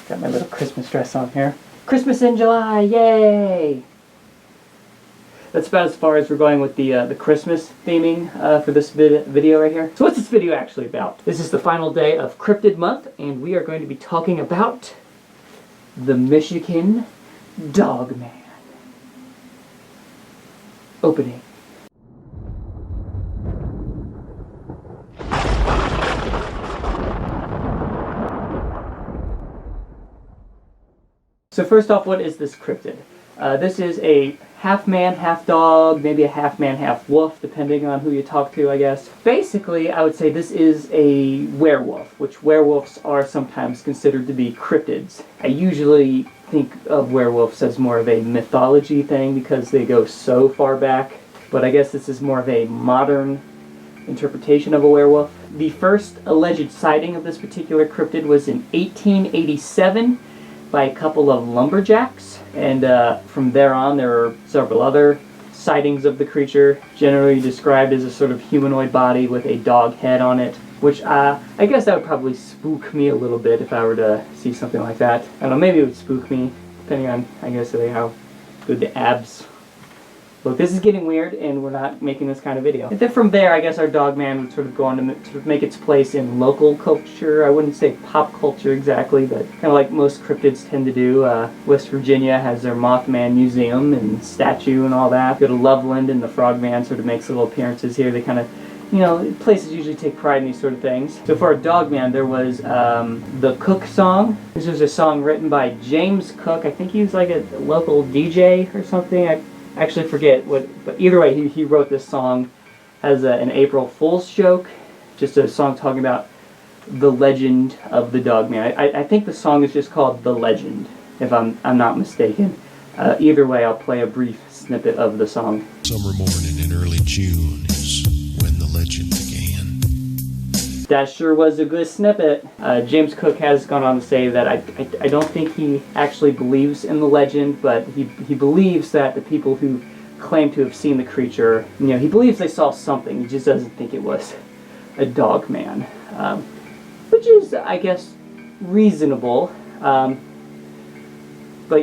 Got my little Christmas dress on here. Christmas in July, yay! That's about as far as we're going with the Christmas theming for this video right here. So what's this video actually about? This is the final day of Cryptid Month, and we are going to be talking about the Michigan Dogman. Opening. So first off, what is this cryptid? This is a half man, half dog, maybe a half man, half wolf, depending on who you talk to, I guess. Basically, I would say this is a werewolf, which werewolves are sometimes considered to be cryptids. I usually think of werewolves as more of a mythology thing because they go so far back, but I guess this is more of a modern interpretation of a werewolf. The first alleged sighting of this particular cryptid was in 1887 by a couple of lumberjacks, and from there on there are several other sightings of the creature, generally described as a sort of humanoid body with a dog head on it, which I guess that would probably spook me a little bit if I were to see something like that. I don't know, maybe it would spook me, depending on, I guess, how good the abs look. This is getting weird, and we're not making this kind of video. And then from there, I guess our Dogman would sort of go on to sort of make its place in local culture. I wouldn't say pop culture exactly, but kind of like most cryptids tend to do. West Virginia has their Mothman Museum and statue and all that. Go to Loveland, and the Frogman sort of makes little appearances here. They kind of, you know, places usually take pride in these sort of things. So for our Dogman, there was the Cook song. This was a song written by James Cook. I think he was like a local DJ or something. I actually forget what, but either way, he wrote this song as an April Fool's joke, just a song talking about the legend of the Dogman. I think the song is just called The Legend, if I'm not mistaken. Either way, I'll play a brief snippet of the song. Summer morning in early June is when the legend began. That sure was a good snippet. James Cook has gone on to say that I don't think he actually believes in the legend, but he believes that the people who claim to have seen the creature, you know, he believes they saw something. He just doesn't think it was a Dogman, which is, I guess, reasonable. But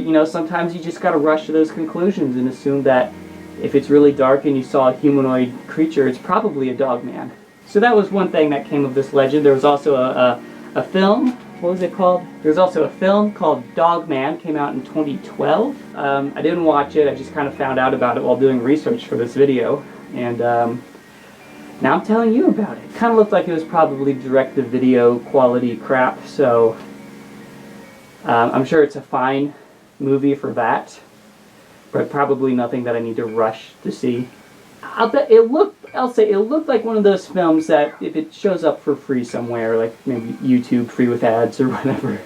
you know, sometimes you just gotta rush to those conclusions and assume that if it's really dark and you saw a humanoid creature, it's probably a Dogman. So that was one thing that came of this legend. There was also a film. What was it called? There was also a film called Dogman. Came out in 2012. I didn't watch it. I just kind of found out about it while doing research for this video. And now I'm telling you about it. Kind of looked like it was probably direct-to-video quality crap. So I'm sure it's a fine movie for that. But probably nothing that I need to rush to see. I'll say it looked like one of those films that if it shows up for free somewhere, like maybe YouTube free with ads or whatever,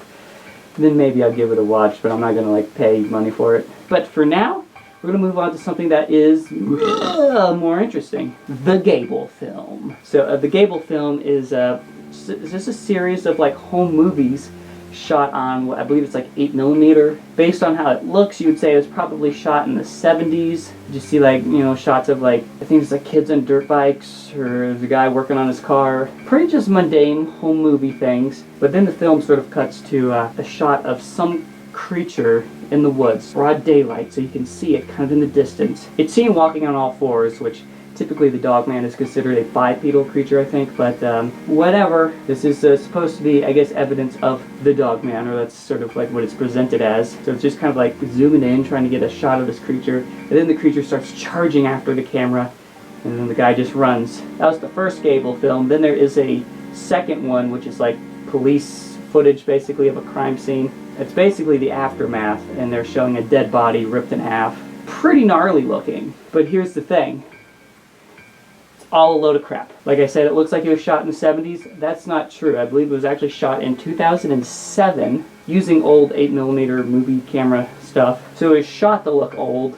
then maybe I'll give it a watch, but I'm not going to like pay money for it. But for now, we're going to move on to something that is more interesting. The Gable Film. So the Gable Film is just a series of like home movies shot on, I believe it's like 8mm. Based on how it looks, you would say it was probably shot in the 70s. You see like, you know, shots of like, I think it's like kids on dirt bikes, or the guy working on his car. Pretty just mundane home movie things. But then the film sort of cuts to a shot of some creature in the woods, broad daylight, so you can see it kind of in the distance. It's seen walking on all fours, which typically the Dogman is considered a bipedal creature, I think, but whatever. This is supposed to be, I guess, evidence of the Dogman, or that's sort of like what it's presented as. So it's just kind of like zooming in, trying to get a shot of this creature, and then the creature starts charging after the camera, and then the guy just runs. That was the first Gable Film. Then there is a second one, which is like police footage, basically, of a crime scene. It's basically the aftermath, and they're showing a dead body ripped in half. Pretty gnarly looking, but here's the thing. All a load of crap. Like I said, it looks like it was shot in the 70s. That's not true. I believe it was actually shot in 2007 using old 8mm movie camera stuff. So it was shot to look old,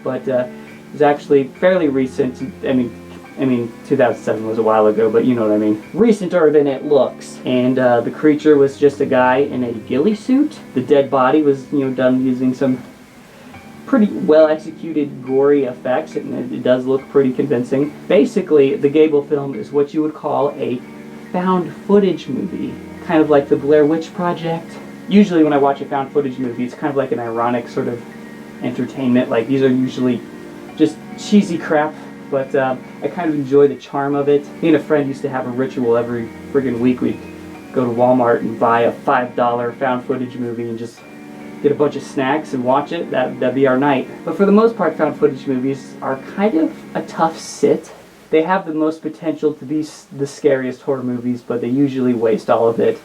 but it was actually fairly recent. I mean, 2007 was a while ago, but you know what I mean. Recenter than it looks. And the creature was just a guy in a ghillie suit. The dead body was, you know, done using some pretty well executed gory effects, and it does look pretty convincing. Basically, the Gable Film is what you would call a found footage movie, kind of like the Blair Witch Project, usually when I watch a found footage movie, it's kind of like an ironic sort of entertainment. Like, these are usually just cheesy crap, but I kind of enjoy the charm of it. Me and a friend used to have a ritual every friggin' week. We'd go to Walmart and buy a $5 found footage movie and just get a bunch of snacks and watch it. That'd be our night. But for the most part, found footage movies are kind of a tough sit. They have the most potential to be the scariest horror movies, but they usually waste all of it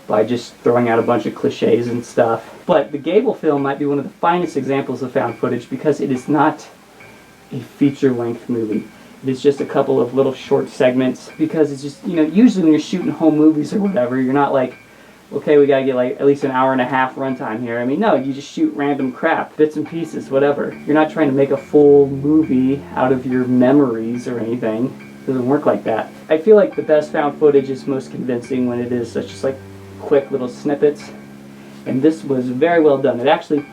by just throwing out a bunch of cliches and stuff. But the Gable film might be one of the finest examples of found footage because it is not a feature-length movie. It is just a couple of little short segments, because it's just, you know, usually when you're shooting home movies or whatever, you're not like, okay, we gotta get like at least an hour and a half runtime here. I mean, no, you just shoot random crap, bits and pieces, whatever. You're not trying to make a full movie out of your memories or anything. It doesn't work like that. I feel like the best found footage is most convincing when it is such just like quick little snippets. And this was very well done. It actually,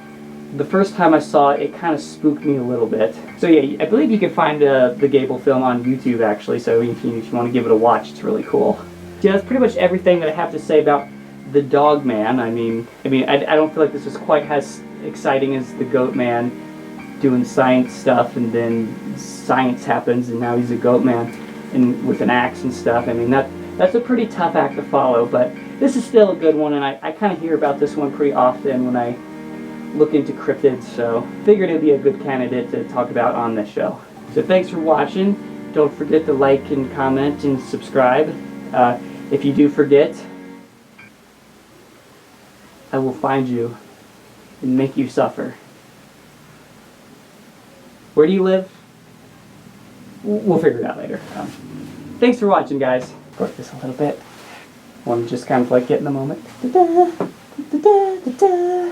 the first time I saw it, it kind of spooked me a little bit. So yeah, I believe you can find the Gable film on YouTube actually, so if you want to give it a watch, it's really cool. Yeah, that's pretty much everything that I have to say about the Dogman. I mean, I don't feel like this is quite as exciting as the Goat Man doing science stuff, and then science happens, and now he's a Goat Man and with an axe and stuff. I mean, that's a pretty tough act to follow, but this is still a good one, and I kind of hear about this one pretty often when I look into cryptids, so figured it'd be a good candidate to talk about on this show. So thanks for watching. Don't forget to like and comment and subscribe. If you do forget, I will find you and make you suffer. Where do you live? We'll figure it out later. Thanks for watching, guys. Work this a little bit. I want to just kind of like get in the moment. Da-da, da-da, da-da.